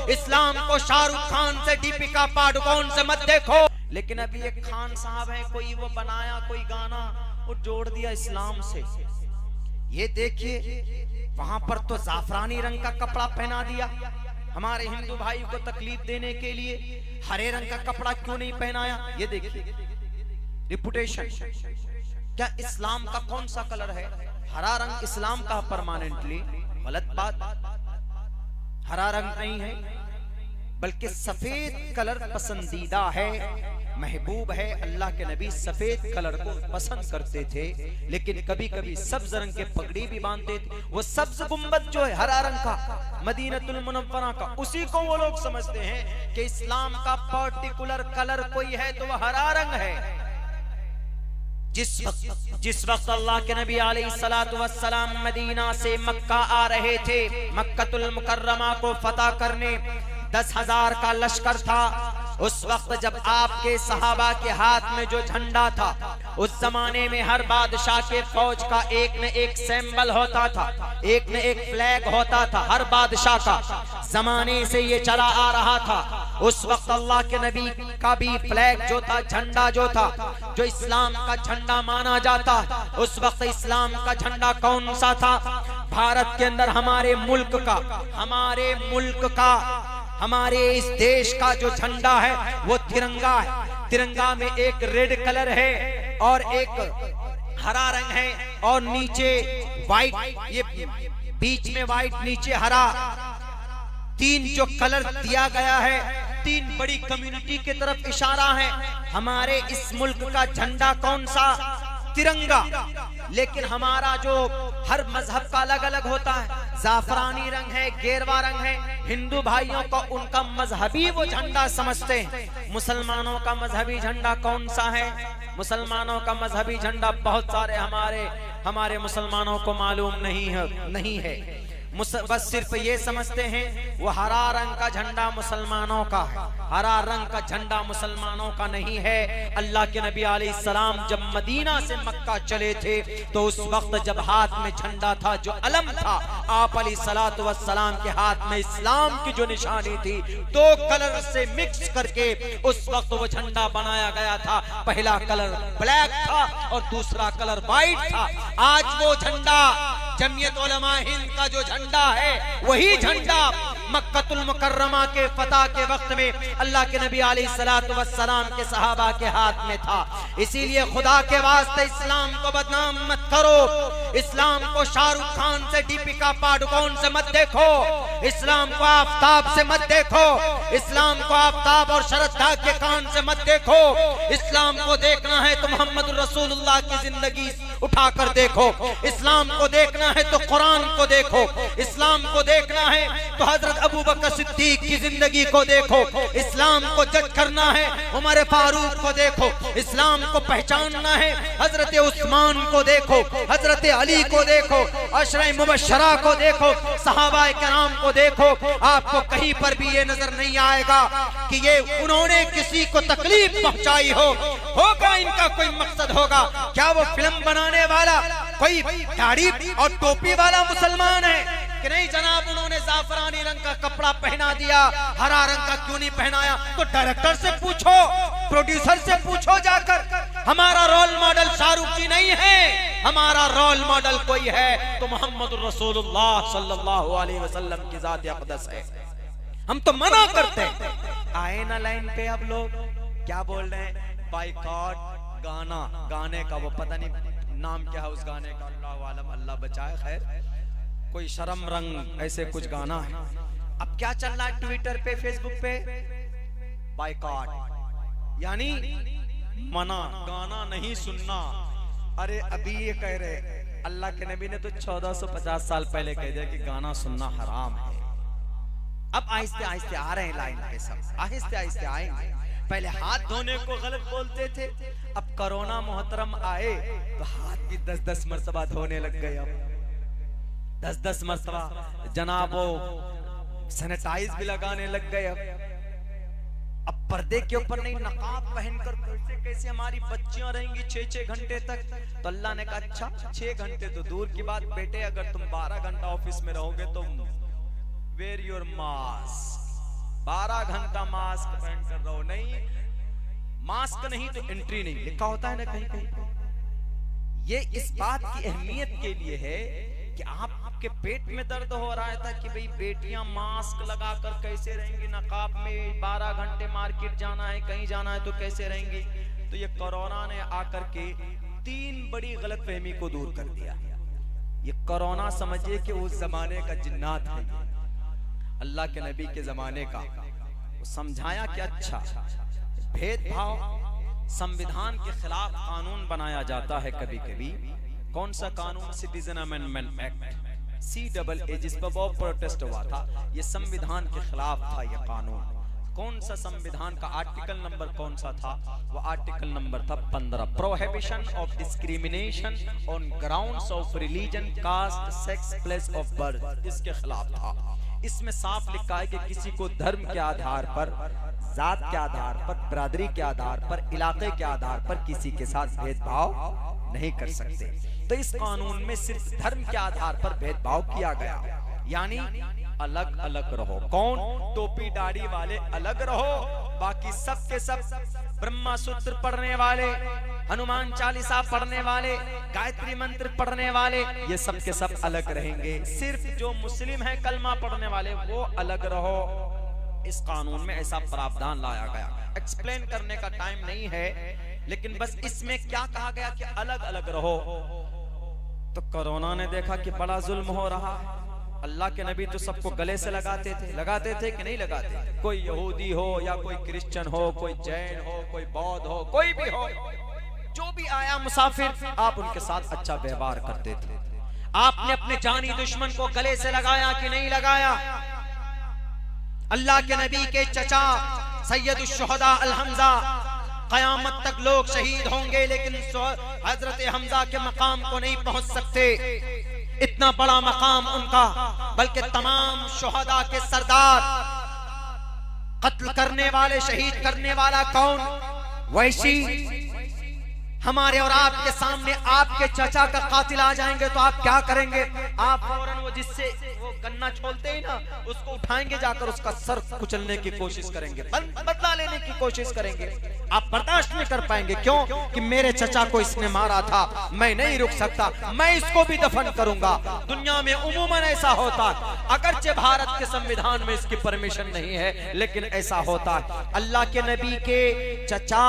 इस्लाम को शाहरुख खान से, दीपिका पादुकोण से मत देखो। लेकिन अभी एक खान साहब है, कोई वो बनाया कोई गाना, वो जोड़ दिया इस्लाम से। ये देखिए वहां पर तो जाफरानी रंग का कपड़ा पहना दिया, हमारे हिंदू भाई को तकलीफ देने के लिए हरे रंग का कपड़ा क्यों नहीं पहनाया। ये देखिए रिपुटेशन। क्या इस्लाम का कौन सा कलर है? हरा रंग इस्लाम का परमानेंटली? गलत बात, हरा रंग नहीं है, बल्कि सफेद कलर पसंदीदा है, महबूब है। अल्लाह के नबी सफेद कलर को पसंद करते थे, लेकिन कभी कभी सब्ज रंग के पगड़ी भी बांधते थे। वो सब्ज गुंबद जो है हरा रंग का, मदीनतुल मुनव्वरा का, उसी को वो लोग समझते हैं कि इस्लाम का पर्टिकुलर कलर कोई है तो वह हरा रंग है। जिस वक्त अल्लाह के नबी अलैहिस्सलातु वस्सलाम मदीना से मक्का आ रहे थे, मक्कतुल मुकर्रमा को फतह करने, 10,000 का लश्कर था। उस वक्त जब आपके सहाबा के हाथ में जो झंडा था, उस जमाने में हर बादशाह के फौज का एक न एक सिंबल होता था, एक न एक फ्लैग होता था, हर बादशाह का जमाने से ये चला आ रहा था। उस वक्त अल्लाह के नबी का भी फ्लैग जो था, झंडा जो था, जो इस्लाम का झंडा माना जाता, उस वक्त इस्लाम का झंडा कौन सा था? भारत के अंदर हमारे मुल्क का, हमारे इस देश का जो झंडा है वो तिरंगा है। तिरंगा में एक रेड कलर है और एक हरा रंग है, और नीचे व्हाइट, ये बीच में व्हाइट, नीचे हरा, 3 जो कलर दिया गया है, 3 बड़ी कम्युनिटी की तरफ इशारा है। हमारे इस मुल्क का झंडा कौन सा? तिरंगा। लेकिन हमारा जो हर मजहब का अलग अलग होता है, जाफरानी रंग है, गेरवा रंग है। हिंदू भाइयों को उनका मजहबी वो झंडा समझते हैं। मुसलमानों का मजहबी झंडा कौन सा है? मुसलमानों का मजहबी झंडा बहुत सारे हमारे मुसलमानों को मालूम नहीं है। बस सिर्फ ये समझते हैं वो हरा रंग का झंडा मुसलमानों का है। हरा रंग का झंडा मुसलमानों का नहीं है। अल्लाह के नबी अलैहिस्सलाम जब मदीना से मक्का चले थे तो उस वक्त जब हाथ में झंडा था, जो अलम था, आप अलैहिस्सलातु वस्सलाम के हाथ में इस्लाम की जो निशानी थी, 2 कलर से मिक्स करके उस वक्त वो झंडा बनाया गया था। पहला कलर ब्लैक था और दूसरा कलर व्हाइट था। आज वो झंडा जमीयत उलमा हिंद का जो झंडा है, वही झंडा मक्कतुल मुकर्रमा के फतह के वक्त में अल्लाह के नबी अलैहिस्सलातु वस्सलाम के सहाबा के हाथ में था। इसीलिए खुदा के वास्ते इस्लाम को बदनाम मत करो, इस्लाम को शाहरुख खान से, दीपिका पादुकोण से मत देखो, इस्लाम को आफताब से मत देखो, इस्लाम को आफताब और शरद के कान से मत देखो। इस्लाम को देखना है तो मोहम्मद रसूलुल्लाह की जिंदगी उठाकर देखो, इस्लाम को देखना है तो कुरान को देखो, इस्लाम को देखना है तो हजरत अबू बकर सिद्दीक की जिंदगी को देखो, इस्लाम को जज करना है उमर फारूक को देखो, इस्लाम को पहचानना है हजरत उस्मान को देखो, हजरत अली को देखो, अशरे मुबशरा को देखो, सहाबाए किराम को देखो। आपको कहीं पर भी ये नजर नहीं आएगा कि ये उन्होंने किसी को तकलीफ पहुंचाई होगा इनका कोई मकसद होगा। क्या वो फिल्म बनाने वाला कोई दाढ़ी और टोपी वाला मुसलमान है कि नहीं? जनाब, उन्होंने जाफरानी रंग का कपड़ा पहना दिया, हरा रंग का क्यों नहीं पहनाया? तो डायरेक्टर से पूछो, प्रोड्यूसर से पूछो जाकर। हमारा रोल मॉडल शाहरुख जी नहीं है, हमारा रोल मॉडल कोई है तो मोहम्मद रसूलुल्लाह सल्लल्लाहु अलैहि वसल्लम की जात अक़दस है। हम तो मना करते हैं। आए ना लाइन पे अब लोग क्या बोल रहे हैं? बाइकॉट गाने का वो पता नहीं नाम क्या है उस गाने का, अल्लाह आलम, अल्लाह बचाए। खैर, कोई शर्म रंग ऐसे कुछ गाना है। अब क्या चल रहा है ट्विटर पे, फेसबुक पे? बाइकॉट यानी मना, गाना नहीं सुनना। अरे अभी ये कह रहे, अल्लाह के नबी ने तो 1450 साल पहले कह दिया कि गाना सुनना हराम है। अब आहिस्ते आहिस्ते आ रहे हैं लाइन पे, सब आहिस्ते आहिस्ते आएंगे। पहले हाथ धोने को गलत बोलते थे, अब कोरोना मोहतरम आए तो हाथ भी 10-10 मरतबा धोने लग गए। अब 10-10 मरतबा जनाबो सैनिटाइज भी लगाने लग गए। अब पर्दे के ऊपर नहीं, नकाब पहनकर कैसे हमारी बच्चियां रहेंगी 6-6 घंटे तक? तो अल्लाह ने कहा अच्छा 6 घंटे तो दूर की बात बेटे, अगर तुम 12 घंटा ऑफिस में रहोगे तो वेयर योर मास्क, 12 घंटा मास्क पहन कर रहो। नहीं, मास्क नहीं तो एंट्री नहीं, लिखा होता है ना कहीं कहीं। ये इस बात की अहमियत के लिए है कि आपके पेट में दर्द हो रहा था कि भाई बेटियां मास्क लगाकर कैसे रहेंगी, नकाब में 12 घंटे मार्केट जाना है, कहीं जाना है तो कैसे रहेंगी। तो ये कोरोना ने आकर के 3 बड़ी गलतफहमी को दूर कर दिया। ये कोरोना समझिए कि उस जमाने का जिन्नात है, अल्लाह के नबी के जमाने का। वो समझाया कि अच्छा, भेदभाव संविधान के खिलाफ कानून बनाया जाता है कभी कभी। कौन सा कानून? सिटीजन अमेंडमेंट एक्ट, CAA, जिस पर बहुत प्रोटेस्ट हुआ था। ये संविधान के खिलाफ था ये कानून। कौन सा संविधान का आर्टिकल नंबर कौन सा था? वो आर्टिकल नंबर था 15, prohibition of discrimination on grounds of religion, caste, sex, place of birth. इसके खिलाफ था। इसमें साफ लिखा है कि किसी को धर्म के आधार पर, जात के आधार पर, बिरादरी के आधार पर, इलाके के आधार पर किसी के साथ भेदभाव नहीं कर सकते। तो इस कानून में सिर्फ धर्म के आधार पर भेदभाव किया गया, यानी अलग अलग रहो। कौन? टोपी दाढ़ी वाले अलग रहो, बाकी सब के सब ब्रह्मा सूत्र पढ़ने वाले, हनुमान चालीसा पढ़ने वाले, गायत्री मंत्र पढ़ने वाले, ये सब के सब अलग रहेंगे। सिर्फ जो मुस्लिम है कलमा पढ़ने वाले वो अलग रहो। इस कानून में ऐसा प्रावधान लाया गया। एक्सप्लेन करने का टाइम नहीं है, लेकिन बस इसमें क्या कहा गया कि अलग अलग रहो। तो कोरोना ने देखा कि बड़ा जुल्म हो रहा है। अल्लाह के नबी तो सबको गले से लगाते थे कि नहीं लगाते? कोई यहूदी हो या कोई क्रिश्चियन हो, कोई जैन हो, कोई बौद्ध हो, कोई भी हो, जो भी आया मुसाफिर, आप उनके साथ अच्छा व्यवहार करते थे। आपने अपने जानी दुश्मन को गले से लगाया कि नहीं लगाया? अल्लाह के नबी के चचा सैयदुश शुहदा अल हमजा, कयामत तक लोग शहीद होंगे लेकिन हजरत हमजा के मकाम को नहीं पहुंच सकते। इतना बड़ा मकाम उनका, बल्कि तमाम शुहदा के सरदार। कत्ल करने वाले, शहीद करने वाला कौन? वैशी। हमारे और आपके सामने आपके चचा का कातिल आ जाएंगे तो आप क्या करेंगे? आप फौरन वो जिससे वो गन्ना छोलते ही ना, उसको उठाएंगे, जाकर उसका सर कुचलने की कोशिश करेंगे, बदला लेने की कोशिश करेंगे। आप बर्दाश्त नहीं कर पाएंगे। क्यों? कि मेरे चचा को इसने मारा था, मैं नहीं रुक सकता, मैं इसको भी दफन करूंगा। दुनिया में उमूमन ऐसा होता है, अगरचे भारत के संविधान में इसकी परमिशन नहीं है, लेकिन ऐसा होता है। अल्लाह के नबी के चचा,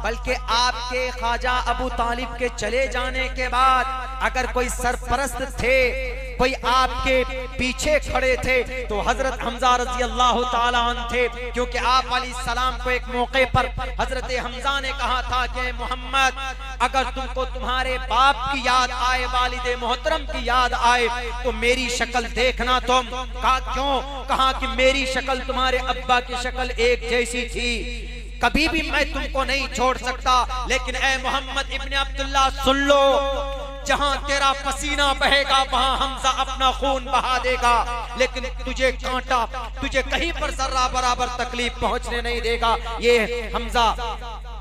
बल्कि आपके ख्वाजा अबू तालिब के चले जाने के बाद अगर कोई सरपरस्त थे, कोई आपके पीछे खड़े थे, तो हजरत हमजा रजी अल्लाह ताला अन्हु थे। क्योंकि आप अलैहिस्सलाम को एक मौके पर हजरत हमजा ने कहा था कि मोहम्मद, अगर तुमको तुम्हारे बाप की याद आए, वालिदे मोहतरम की याद आए, तो मेरी शक्ल देखना तुम। कहा क्यों? कहा कि मेरी शक्ल तुम्हारे अब्बा की शक्ल एक जैसी थी, कभी भी मैं तुमको नहीं छोड़ सकता। लेकिन ए मोहम्मद इब्ने अब्दुल्लाह, सुन लो, जहां तेरा पसीना बहेगा वहां हमजा अपना खून बहा देगा, लेकिन तुझे कांटा, तुझे कहीं पर जर्रा बराबर तकलीफ पहुंचने नहीं देगा। ये हमजा।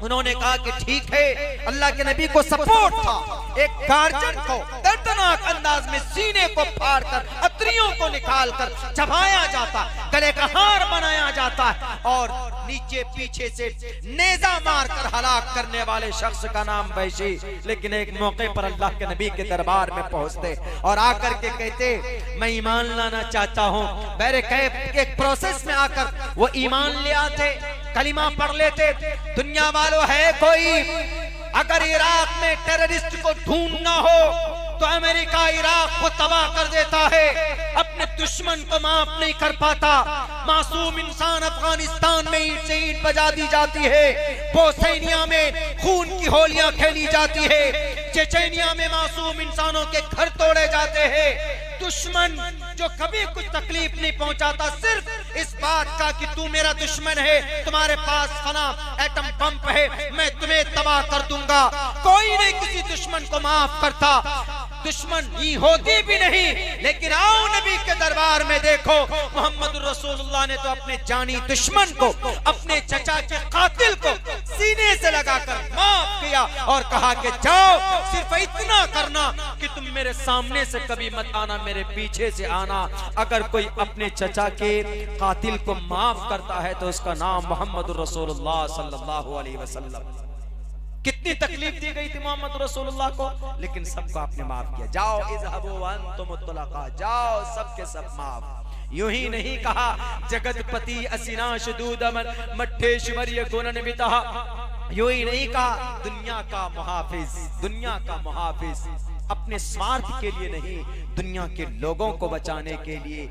उन्होंने कहा कि ठीक है। अल्लाह के नबी को सपोर्ट था। एक गार्जियन को दर्दनाक अंदाज में सीने को फाड़कर, अतरियों को निकालकर चबाया जाता, गले का हार बनाया जाता है, और नीचे पीछे से नेजा मारकर हलाक करने वाले शख्स का नाम वैशी। लेकिन एक मौके पर अल्लाह के नबी के दरबार में पहुंचते और आकर के कहते, मैं ईमान लाना चाहता हूँ। बहरे कैफ एक प्रोसेस में आकर वो ईमान ले आते, कलिमा पढ़ लेते। दुनिया वालों, है कोई अगर इराक में टेररिस्ट को ढूंढना हो तो अमेरिका इराक को तबाह कर देता है, अपने दुश्मन को माफ नहीं कर पाता। मासूम इंसान अफगानिस्तान में ईंट से ईंट बजा दी जाती है, बोस्निया में खून की होलियां खेली जाती है, चेचेनिया में मासूम इंसानों के घर तोड़े जाते हैं। दुश्मन जो कभी कुछ तकलीफ नहीं पहुंचाता, सिर्फ इस बात का कि तू मेरा दुश्मन है, तुम्हारे पास फना एटम बम है, मैं तुम्हें तबाह कर दूंगा। कोई नहीं किसी दुश्मन को माफ करता, दुश्मन ही होती भी नहीं। लेकिन आओ नबी के दरबार में देखो, मोहम्मद रसूलुल्लाह ने तो अपने जानी दुश्मन को, अपने चचा के कातिल को सीने से लगाकर माफ किया और कहा कि जाओ, सिर्फ इतना करना कि तुम मेरे सामने से कभी मत आना, मेरे पीछे से आना। अगर कोई अपने चचा के कातिल को माफ करता है तो उसका नाम मोहम्मद रसूलुल्लाह सल्लल्लाहु अलैहि वसल्लम। कितनी तकलीफ दी गई थी मोहम्मद रसूलुल्लाह को, लेकिन सबको आपने माफ किया। जाओ इज़हबू व अंतुम मुतलका, जाओ सबके सब माफ। यूं ही नहीं कहा जगतपति असिनाश दूदमन मठेश्वर्य गुणन बितहा, यूं ही नहीं कहा दुनिया का मुहाफिज, दुनिया का मुहाफिज। अपने स्वार्थ के लिए नहीं, दुनिया के लोगों को बचाने के लिए।